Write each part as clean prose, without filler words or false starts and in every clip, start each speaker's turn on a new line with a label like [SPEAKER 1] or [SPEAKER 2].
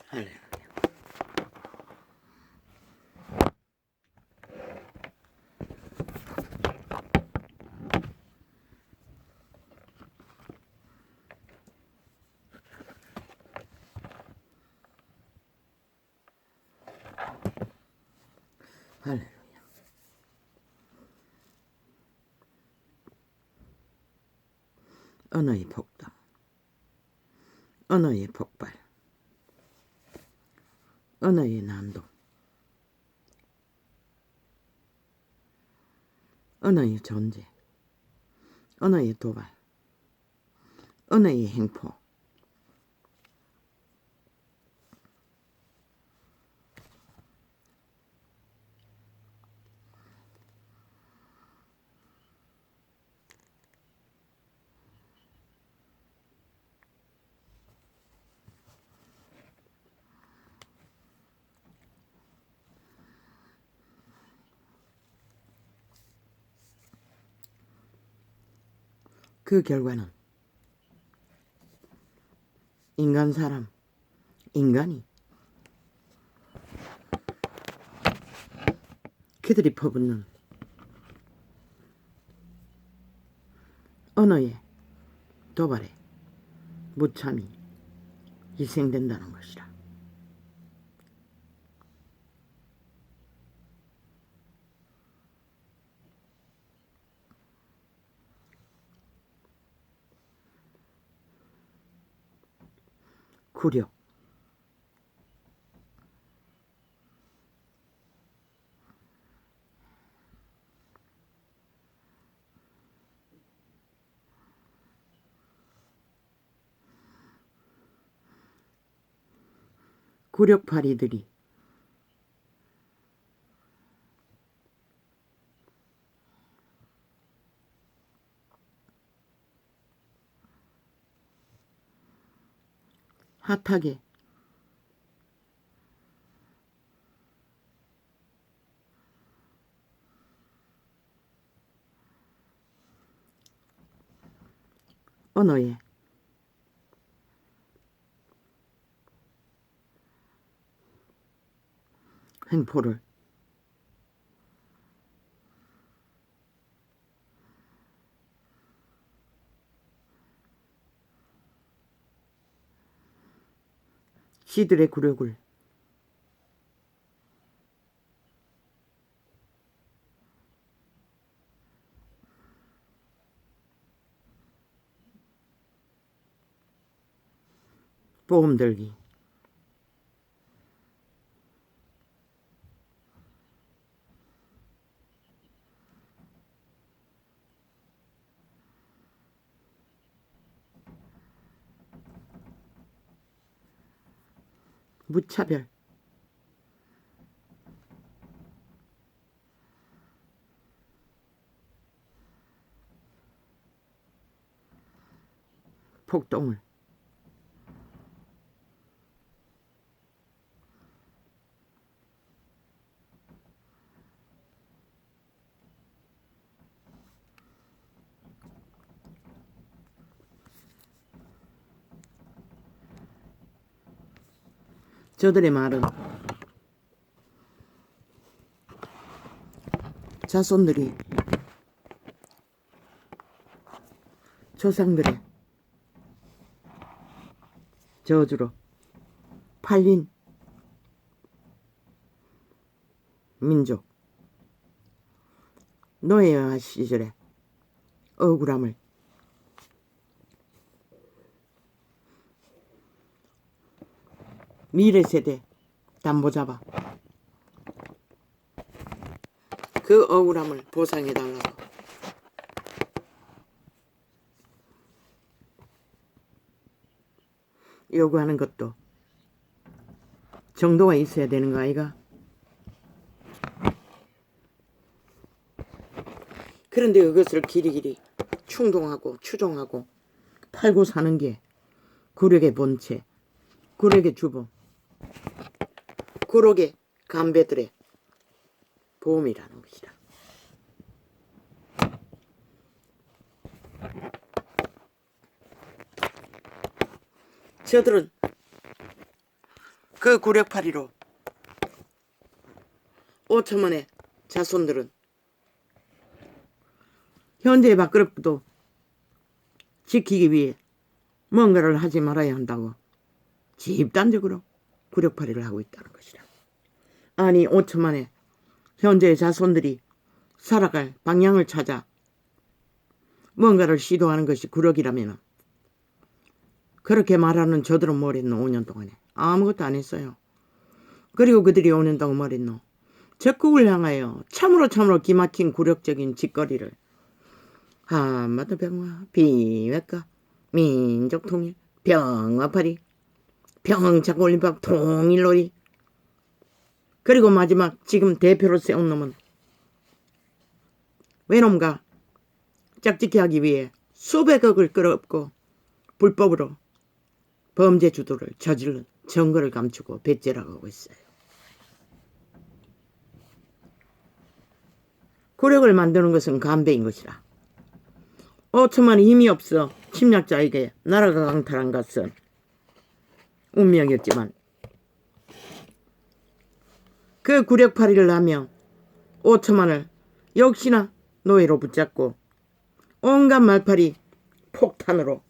[SPEAKER 1] 할렐루야. 할렐루야. 언어의 폭동, 언어의 폭발, 언어의 난동, 언어의 존재, 언어의 도발, 언어의 행포, 그 결과는 인간이 그들이 퍼붓는 언어의 도발에 무참히 희생된다는 것이라. 굴욕, 굴욕파리들이 핫하게 언어의 행포를 시들의 굴욕을 보험 들기, 무차별, 폭동을 저들의 말은 자손들이 조상들의 저주로 팔린 민족, 노예화 시절의 억울함을 미래 세대 담보 잡아 그 억울함을 보상해달라고 요구하는 것도 정도가 있어야 되는 거 아이가? 그런데 그것을 길이길이 충동하고 추종하고 팔고 사는 게 굴욕의 본체, 굴욕의 주범, 굴욕의 간배들의 보험이라는 것이다. 저들은 그 구력파리로 5천만의 자손들은 현재의 밥그릇도 지키기 위해 뭔가를 하지 말아야 한다고 집단적으로 구력파리를 하고 있다는 것이라. 아니 5천만의 현재의 자손들이 살아갈 방향을 찾아 뭔가를 시도하는 것이 구력이라면 그렇게 말하는 저들은 뭘 했노? 5년 동안에 아무것도 안 했어요. 그리고 그들이 5년 동안 뭘 했노? 적국을 향하여 참으로 기막힌 굴욕적인 짓거리를 한마디 병화, 비외과, 민족통일, 병화파리, 평창 올림픽 통일놀이, 그리고 마지막 지금 대표로 세운 놈은 외놈과 짝짓기 하기 위해 수백억을 끌어엎고 불법으로 범죄 주도를 저지른 증거를 감추고 배째라고 하고 있어요. 구력을 만드는 것은 간배인 것이라. 5천만이 힘이 없어 침략자에게 나라가 강탈한 것은 운명이었지만 그 구력파리를 하며 5천만을 역시나 노예로 붙잡고 온갖 말파리 폭탄으로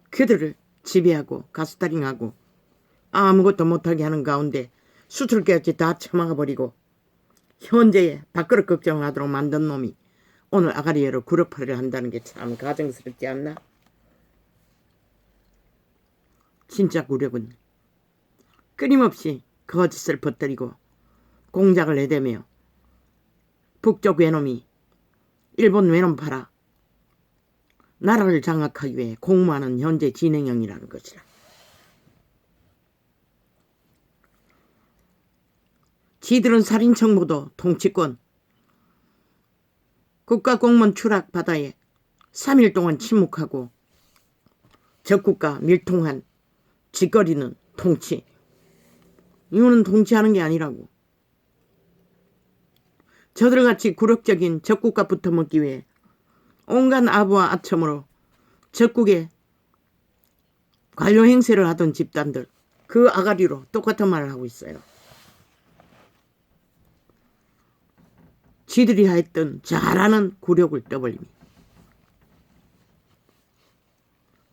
[SPEAKER 1] 그들을 지배하고 가스타링하고 아무것도 못하게 하는 가운데 수틀깨없이 다 처막아버리고 현재의 밥그릇 걱정을 하도록 만든 놈이 오늘 아가리에로 구력파리를 한다는 게 참 가증스럽지 않나? 진짜 구력은 끊임없이 거짓을 퍼뜨리고 공작을 내대며 북쪽 외놈이 일본 외놈 팔아 나라를 장악하기 위해 공모하는 현재 진행형이라는 것이라. 지들은 살인청부도 통치권, 국가공무원 추락 바다에 3일 동안 침묵하고 적국과 밀통한 짓거리는 통치. 이거는 통치하는 게 아니라고. 저들같이 굴욕적인 적국과 붙어먹기 위해 온갖 아부와 아첨으로 적국의 관료 행세를 하던 집단들, 그 아가리로 똑같은 말을 하고 있어요. 지들이 하였던 잘하는 굴욕을 떠벌리니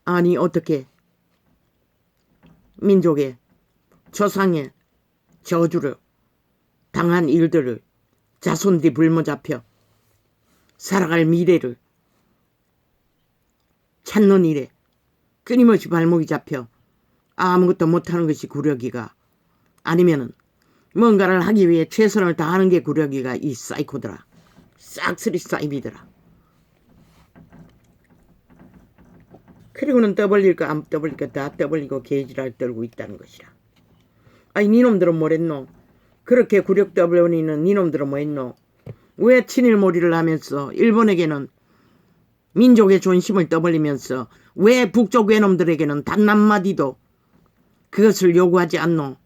[SPEAKER 1] 아니 어떻게 민족의 조상의 저주를 당한 일들을 자손들이 불모잡혀 살아갈 미래를 찾는 일에 끊임없이 발목이 잡혀 아무것도 못하는 것이 굴욕이가 아니면은 뭔가를 하기 위해 최선을 다하는 게 굴욕이가 이 사이코더라. 싹쓸이 사이비더라. 그리고는 떠벌릴까 안 떠벌릴까 다 떠벌리고 개지랄 떨고 있다는 것이라. 아니 니놈들은 뭐랬노? 그렇게 굴욕 떠벌리는 니놈들은 뭐했노? 왜 친일몰이를 하면서 일본에게는 민족의 존심을 떠벌리면서 왜 북쪽 외놈들에게는 단 한마디도 그것을 요구하지 않노?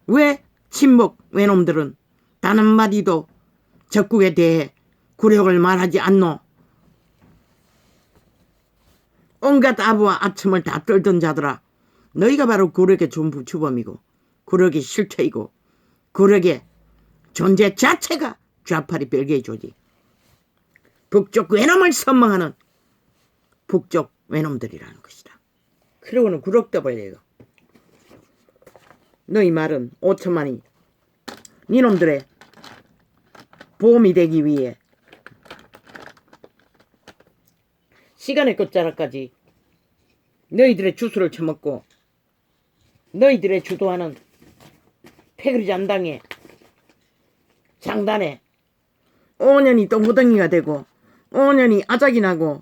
[SPEAKER 1] 왜 친북 외놈들은 단 한마디도 적국에 대해 굴욕을 말하지 않노? 온갖 아부와 아첨을 다 떨던 자들아, 너희가 바로 굴욕의 전부 주범이고 굴욕의 실체이고 굴욕의 존재 자체가 좌파리 별개의 조직, 북쪽 외놈을 선망하는 북쪽 외놈들이라는 것이다. 그러고는 굴욕 떠벌려요. 너희 말은 5천만이 니놈들의 보험이 되기 위해 시간의 끝자락까지 너희들의 주술을 처먹고 너희들의 주도하는 패거리 잔당의 장단에 5년이 똥구덩이가 되고 5년이 아작이 나고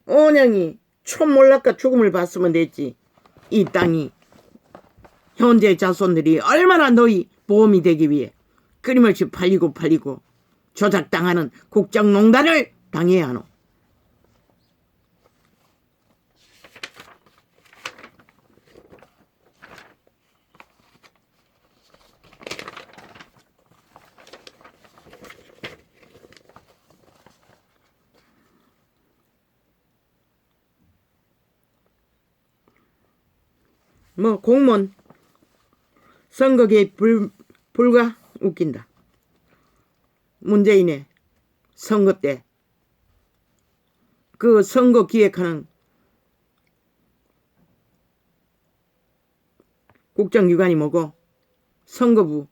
[SPEAKER 1] 5년이 촌몰락과 죽음을 봤으면 됐지. 이 땅이 현재 자손들이 얼마나 너희 보험이 되기 위해 끊임없이 팔리고 조작당하는 국정농단을 당해야 하노. 뭐 공무원 선거 개입 불가. 웃긴다. 문재인의 선거 때 그 선거 기획하는 국정기관이 뭐고 선거부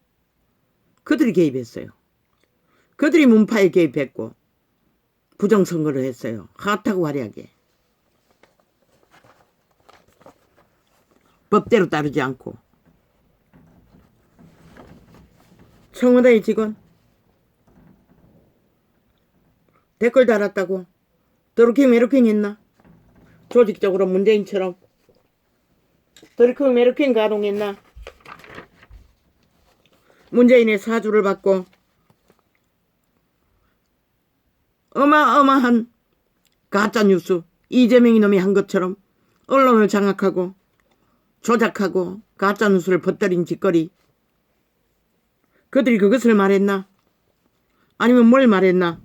[SPEAKER 1] 그들이 개입했어요. 그들이 문파에 개입했고 부정선거를 했어요. 핫하고 화려하게. 법대로 따르지 않고. 청와대 직원 댓글 달았다고 더럽게 매력행 했나? 조직적으로 문재인처럼 더럽게 매력행 가동했나? 문재인의 사주를 받고 어마어마한 가짜뉴스 이재명이 놈이 한 것처럼 언론을 장악하고 조작하고 가짜뉴스를 퍼뜨린 짓거리. 그들이 그것을 말했나? 아니면 뭘 말했나?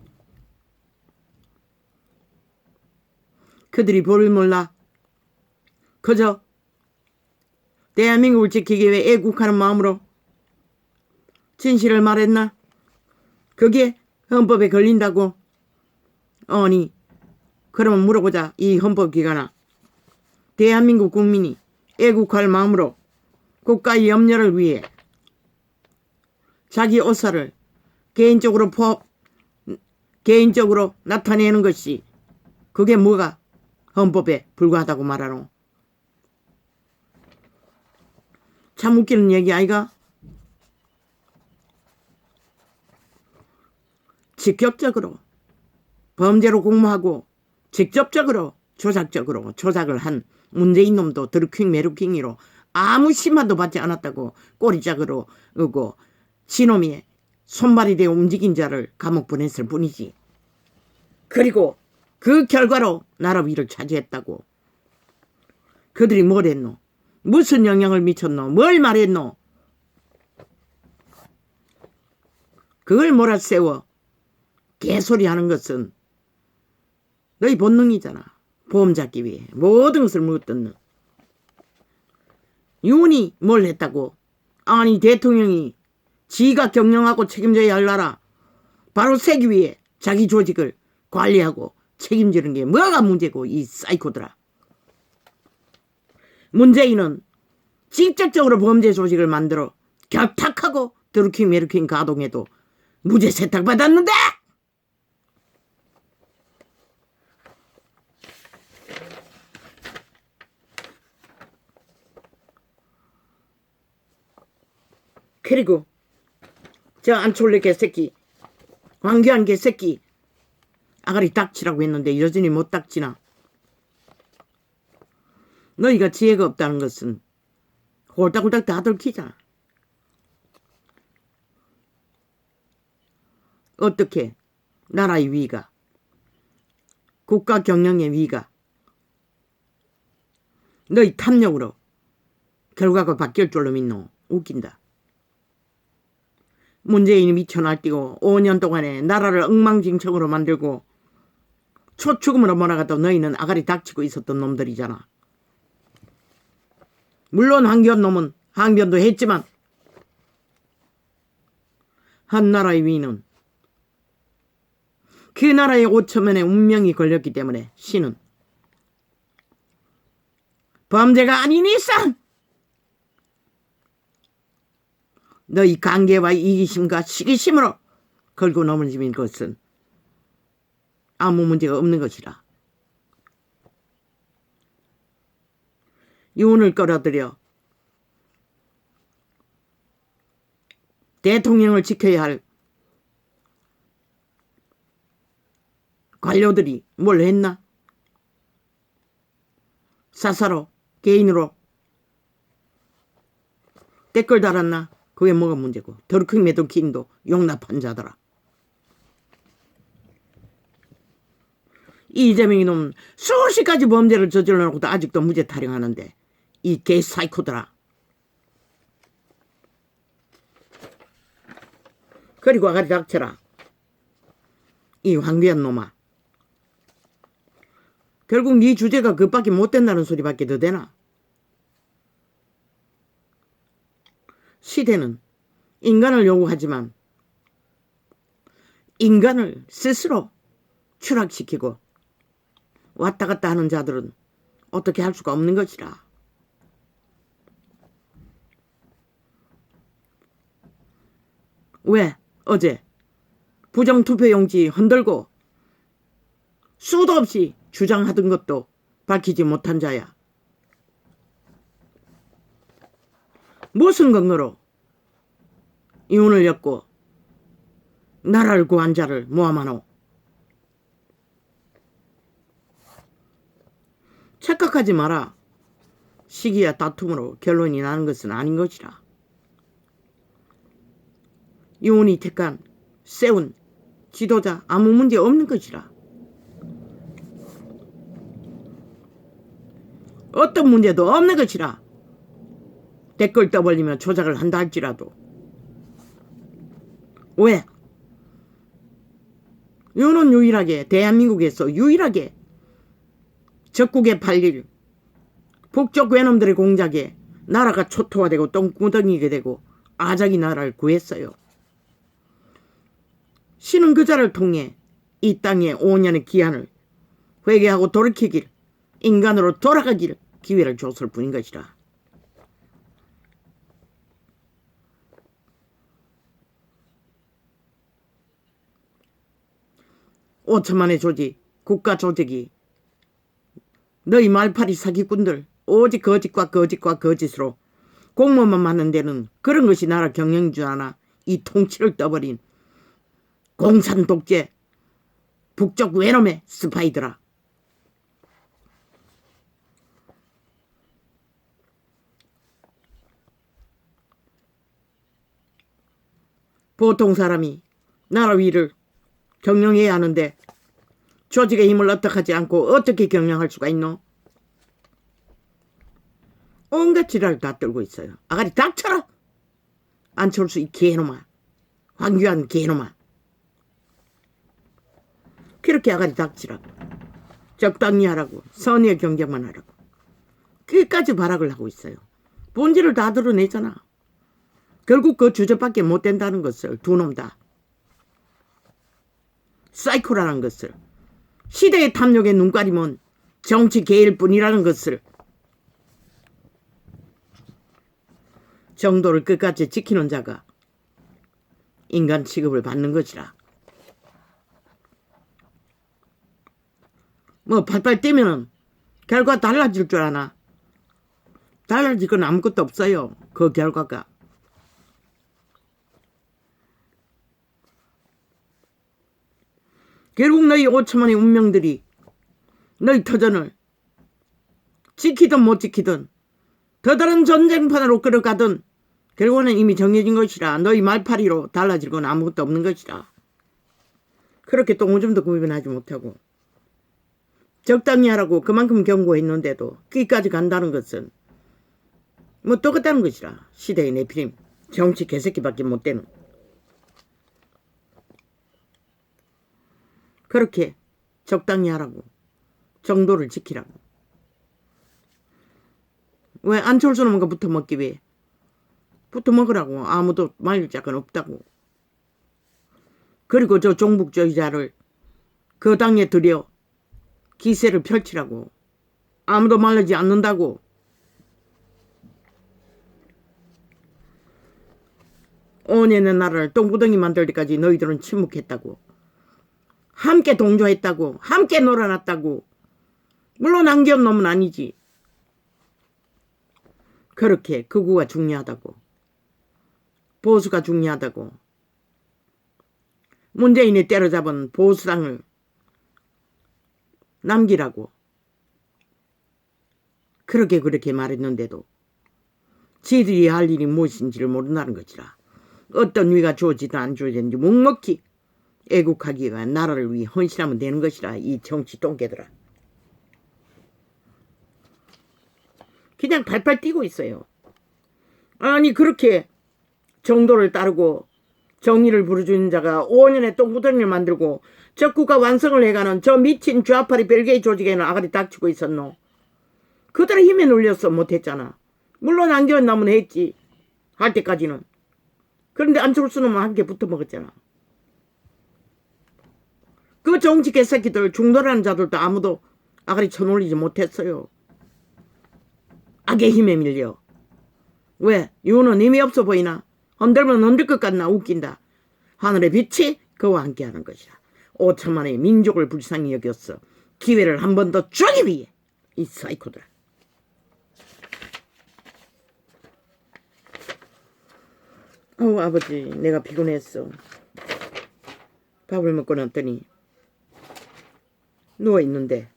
[SPEAKER 1] 그들이 뭘 몰라. 그저 대한민국을 지키기 위해 애국하는 마음으로 진실을 말했나? 그게 헌법에 걸린다고? 아니, 그러면 물어보자. 이 헌법기관아. 대한민국 국민이 애국할 마음으로 국가의 염려를 위해 자기 의사를 개인적으로 나타내는 것이 그게 뭐가 헌법에 불과하다고 말하노? 참 웃기는 얘기 아이가? 직접적으로 범죄로 공모하고 직접적으로 조작적으로 조작을 한 문재인 놈도 드루킹 메루킹이로 아무 심판도 받지 않았다고 꼬리짝으로 오고 지놈이 손발이 되어 움직인 자를 감옥 보냈을 뿐이지. 그리고 그 결과로 나라 위를 차지했다고. 그들이 뭘 했노? 무슨 영향을 미쳤노? 뭘 말했노? 그걸 몰아세워 개소리 하는 것은 너희 본능이잖아. 보험 잡기 위해 모든 것을 묻듣는. 윤이 뭘 했다고? 아니 대통령이 지가 경영하고 책임져야 할 나라 바로 세기 위해 자기 조직을 관리하고 책임지는 게 뭐가 문제고 이 사이코들아. 문재인은 직접적으로 범죄 조직을 만들어 결탁하고 드루킹 메루킹 가동해도 무죄 세탁받았는데 그리고 저 안철래 개새끼 황교안 개새끼 아가리 닥치라고 했는데 여전히 못 닥치나. 너희가 지혜가 없다는 것은 홀딱홀딱 다 들키잖아. 어떻게 나라의 위가 국가 경영의 위가 너희 탐욕으로 결과가 바뀔 줄로 믿노? 웃긴다. 문재인이 미쳐 날뛰고 5년 동안에 나라를 엉망진창으로 만들고 초축음으로 몰아가도 너희는 아가리 닥치고 있었던 놈들이잖아. 물론 황교안 놈은 항변도 했지만 한 나라의 위는 그 나라의 5천만의 운명이 걸렸기 때문에 신은 범죄가 아닌 이상 너희 관계와 이기심과 시기심으로 걸고 넘어진 것은 아무 문제가 없는 것이라. 윤을 끌어들여 대통령을 지켜야 할 관료들이 뭘 했나? 사사로 개인으로 댓글 달았나? 그게 뭐가 문제고. 더루킹 메두킹도 용납한 자더라. 이재명이 놈 수십 가지 범죄를 저질러 놓고도 아직도 무죄 타령하는데 이 개 사이코더라. 그리고 아가리 닥쳐라. 이 황교안 놈아. 결국 네 주제가 그밖에 못 된다는 소리밖에 더 되나? 시대는 인간을 요구하지만 인간을 스스로 추락시키고 왔다 갔다 하는 자들은 어떻게 할 수가 없는 것이라. 왜 어제 부정투표용지 흔들고 수도 없이 주장하던 것도 밝히지 못한 자야. 무슨 근거로 이혼을 엮고 나라를 구한 자를 모함하노? 착각하지 마라. 시기와 다툼으로 결론이 나는 것은 아닌 것이라. 이혼이 택한 세운 지도자 아무 문제 없는 것이라. 어떤 문제도 없는 것이라. 댓글 떠벌리며 조작을 한다 할지라도. 왜? 이혼은 유일하게 대한민국에서 유일하게 적국에 팔릴 북쪽 외놈들의 공작에 나라가 초토화되고 똥구덩이게 되고 아작이 나라를 구했어요. 신은 그자를 통해 이 땅에 5년의 기한을 회개하고 돌이키길, 인간으로 돌아가길 기회를 줬을 뿐인 것이라. 오천만의 조직, 국가 조직이 너희 말파리 사기꾼들 오직 거짓과 거짓과 거짓으로 공무원만 많은 데는 그런 것이 나라 경영인 줄 아나. 이 통치를 떠버린 공산 독재 북쪽 외놈의 스파이들아. 보통 사람이 나라 위를 경영해야 하는데 조직의 힘을 어떡하지 않고 어떻게 경영할 수가 있노? 온갖 지랄을 다 떨고 있어요. 아가리 닥쳐라! 안철수 이 개놈아, 황교안 개놈아. 그렇게 아가리 닥치라고. 적당히 하라고. 선의의 경쟁만 하라고. 끝까지 발악을 하고 있어요. 본질을 다 드러내잖아. 결국 그 주제밖에 못 된다는 것을 두 놈 다. 사이코라는 것을, 시대의 탐욕의 눈가림은 정치 개일 뿐이라는 것을, 정도를 끝까지 지키는 자가 인간 취급을 받는 것이라. 뭐 팔팔 뛰면은 결과 달라질 줄 아나? 달라질 건 아무것도 없어요. 그 결과가. 결국 너희 5천만의 운명들이 너희 터전을 지키든 못 지키든 더 다른 전쟁판으로 끌어가든 결과는 이미 정해진 것이라. 너희 말파리로 달라질 건 아무것도 없는 것이라. 그렇게 똥오줌도 구분하지 못하고 적당히 하라고 그만큼 경고했는데도 끝까지 간다는 것은 뭐 똑같다는 것이라. 시대의 내피림, 정치 개새끼밖에 못 되는. 그렇게 적당히 하라고, 정도를 지키라고. 왜 안철수는 뭔가 붙어먹기 위해? 붙어먹으라고. 아무도 말릴 자가 없다고. 그리고 저 종북주의자를 그 당에 들여 기세를 펼치라고. 아무도 말리지 않는다고. 오년의 나라를 똥구덩이 만들 때까지 너희들은 침묵했다고. 함께 동조했다고. 함께 놀아놨다고. 물론 안기현 놈은 아니지. 그렇게 극우가 중요하다고. 보수가 중요하다고. 문재인이 때려잡은 보수당을 남기라고. 그렇게 말했는데도 지들이 할 일이 무엇인지를 모른다는 것이라. 어떤 위가 주어지든 안 주어지든지 묵묵히 애국하기가 나라를 위해 헌신하면 되는 것이라. 이 정치 똥개들아. 그냥 발발 뛰고 있어요. 아니 그렇게 정도를 따르고 정의를 부르주는 자가 5년의 똥구덩이를 만들고 적국가 완성을 해가는 저 미친 좌파리 벨게이 조직에는 아가리 닥치고 있었노. 그들의 힘에 눌려서 못했잖아. 물론 안기현 남은 했지. 할 때까지는. 그런데 안철수는 함께 붙어 먹었잖아. 그 정치 개새끼들 중도라는 자들도 아무도 아가리 쳐놀리지 못했어요. 악의 힘에 밀려. 왜? 이유는 힘이 없어 보이나? 흔들면 흔들 것 같나? 웃긴다. 하늘의 빛이 그와 함께하는 것이라. 5천만의 민족을 불쌍히 여겼어. 기회를 한 번 더 주기 위해. 이 사이코들아. 아버지, 내가 피곤했어. 밥을 먹고 났더니 누워있는데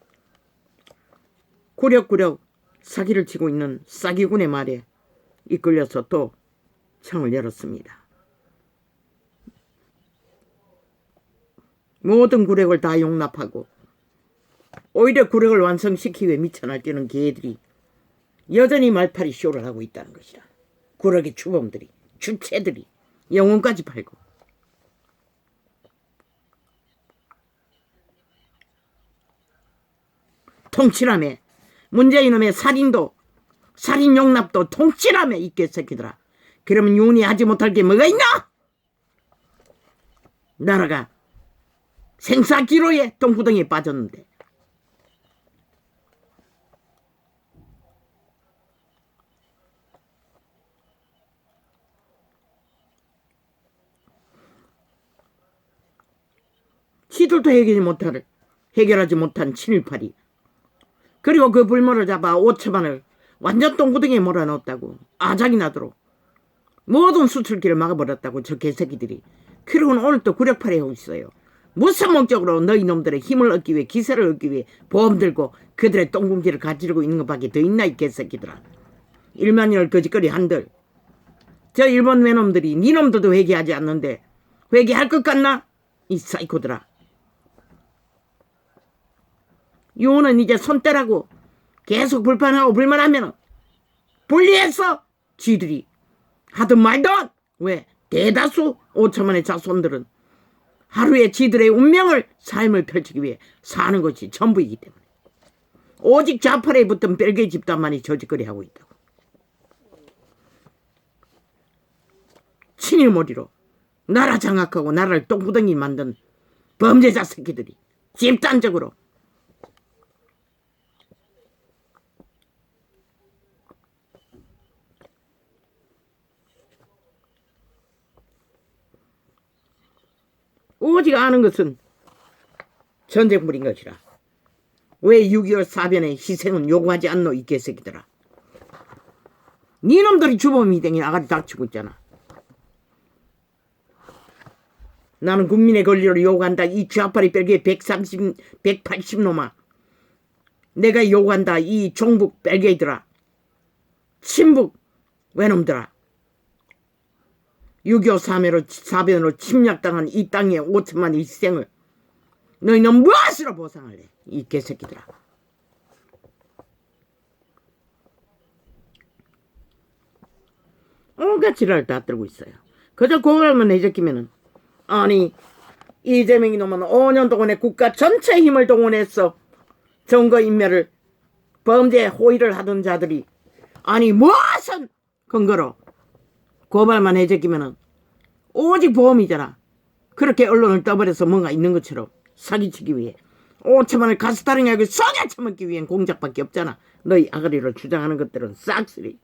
[SPEAKER 1] 구력구력 사기를 치고 있는 싸기군의 말에 이끌려서 또 창을 열었습니다. 모든 구력을 다 용납하고 오히려 구력을 완성시키기 위해 미쳐날뛰는 개들이 여전히 말팔이 쇼를 하고 있다는 것이라. 구력의 주범들이, 주체들이 영혼까지 팔고. 통치라며. 문재인놈의 살인도 살인 용납도 통치라며 이 개새끼들아. 그러면 윤이 하지 못할 게 뭐가 있나? 나라가 생사기로에 똥구덩이에 빠졌는데. 시들도 해결하지 못한 친일파리. 그리고 그 불모를 잡아 5천만을 완전 똥구덩이에 몰아넣었다고. 아작이 나도록 모든 수출기를 막아버렸다고 저 개새끼들이. 그리고는 오늘 또 구력팔이 하고 있어요. 무슨 목적으로 너희 놈들의 힘을 얻기 위해, 기세를 얻기 위해 보험 들고 그들의 똥궁지를 가지르고 있는 것밖에 더 있나 이 개새끼들아. 일만인을 거짓거리 한들. 저 일본 외놈들이 니 놈들도 회개하지 않는데 회개할 것 같나? 이 사이코들아. 요는 이제 손 떼라고. 계속 불판하고 불만하면 분리해서 쥐들이 하든 말든. 왜? 대다수 5천만의 자손들은 하루에 지들의 운명을, 삶을 펼치기 위해 사는 것이 전부이기 때문에 오직 좌파에 붙은 벨기에 집단만이 저짓거리 하고 있다고. 친일몰이로 나라 장악하고 나라를 똥구덩이 만든 범죄자 새끼들이 집단적으로. 오직 아는 것은 전쟁불인 것이라. 왜 6.25 사변의 희생은 요구하지 않노 이 개새끼들아. 니놈들이 주범이댕이 아가리 닥치고 있잖아. 나는 국민의 권리를 요구한다. 이 좌파리 벨기에 180놈아. 내가 요구한다. 이 종북 벨기에들아. 친북 외놈들아. 6.25 사변으로 침략당한 이 땅의 5천만의 희생을 너희는 무엇으로 보상을 해? 이 개새끼들아. 온갖 지랄을 다 떨고 있어요. 그저 고발만 해적기면은, 아니 이재명이 놈은 5년 동안에 국가 전체 힘을 동원해서 정거인멸을 범죄 호의를 하던 자들이 아니 무엇은 근거로 고발만 해적기면은 오직 보험이잖아. 그렇게 언론을 떠버려서 뭔가 있는 것처럼 사기치기 위해 5천만을 가스타령하게 속여 처먹기 위한 공작밖에 없잖아. 너희 아가리로 주장하는 것들은 싹쓸이.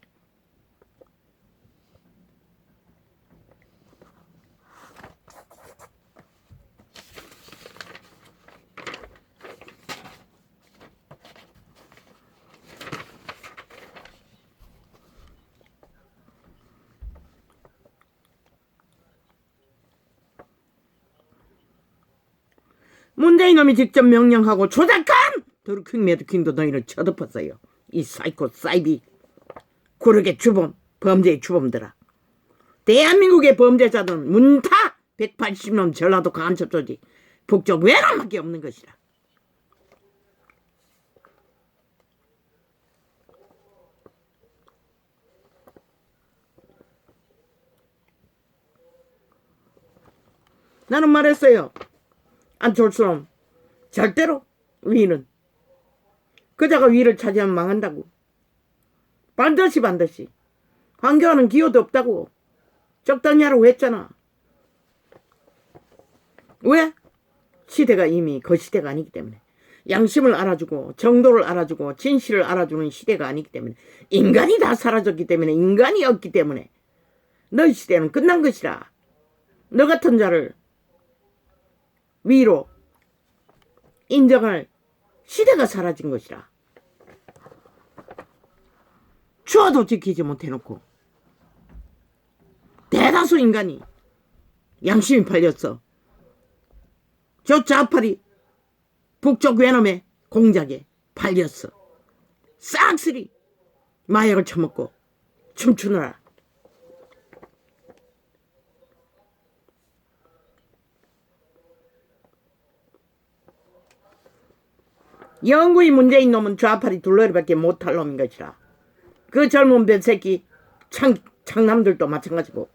[SPEAKER 1] 문재인 놈이 직접 명령하고 조작한 드루킹 매드킹도 너희를 쳐덮었어요. 이 사이코 사이비 구력의 주범, 범죄의 주범들아. 대한민국의 범죄자는 문타 180놈 전라도 간첩조직 북쪽 외놈밖에 없는 것이라. 나는 말했어요. 안철수는 절대로 위는 그자가 위를 차지하면 망한다고. 반드시 황교안은 기여도 없다고 적당히 하라고 했잖아. 왜? 시대가 이미 그 시대가 아니기 때문에. 양심을 알아주고 정도를 알아주고 진실을 알아주는 시대가 아니기 때문에. 인간이 다 사라졌기 때문에. 인간이 없기 때문에. 너희 시대는 끝난 것이라. 너 같은 자를 위로 인정할 시대가 사라진 것이라. 추워도 지키지 못해놓고 대다수 인간이 양심이 팔렸어. 저 좌파리 북쪽 외놈의 공작에 팔렸어. 싹쓸이 마약을 처먹고 춤추느라. 영구히 문재인 놈은 좌파리 둘러리밖에 못할 놈인 것이라. 그 젊은 뱃새끼 창남들도 마찬가지고.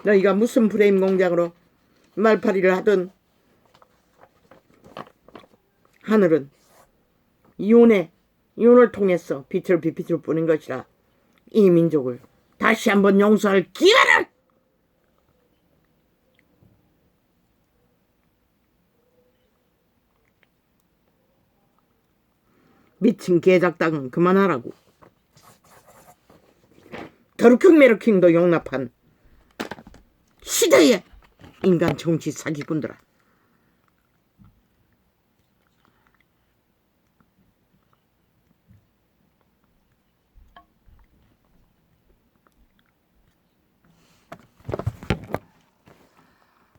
[SPEAKER 1] 너희가 무슨 프레임 공작으로 말파리를 하든 하늘은 이혼을 통해서 빛을 비비줄 뿐인 것이라. 이 민족을 다시 한번 용서할 기회를 미친 개작당은 그만하라고. 더루킹 메르킹도 용납한 시대의 인간 정치 사기꾼들아.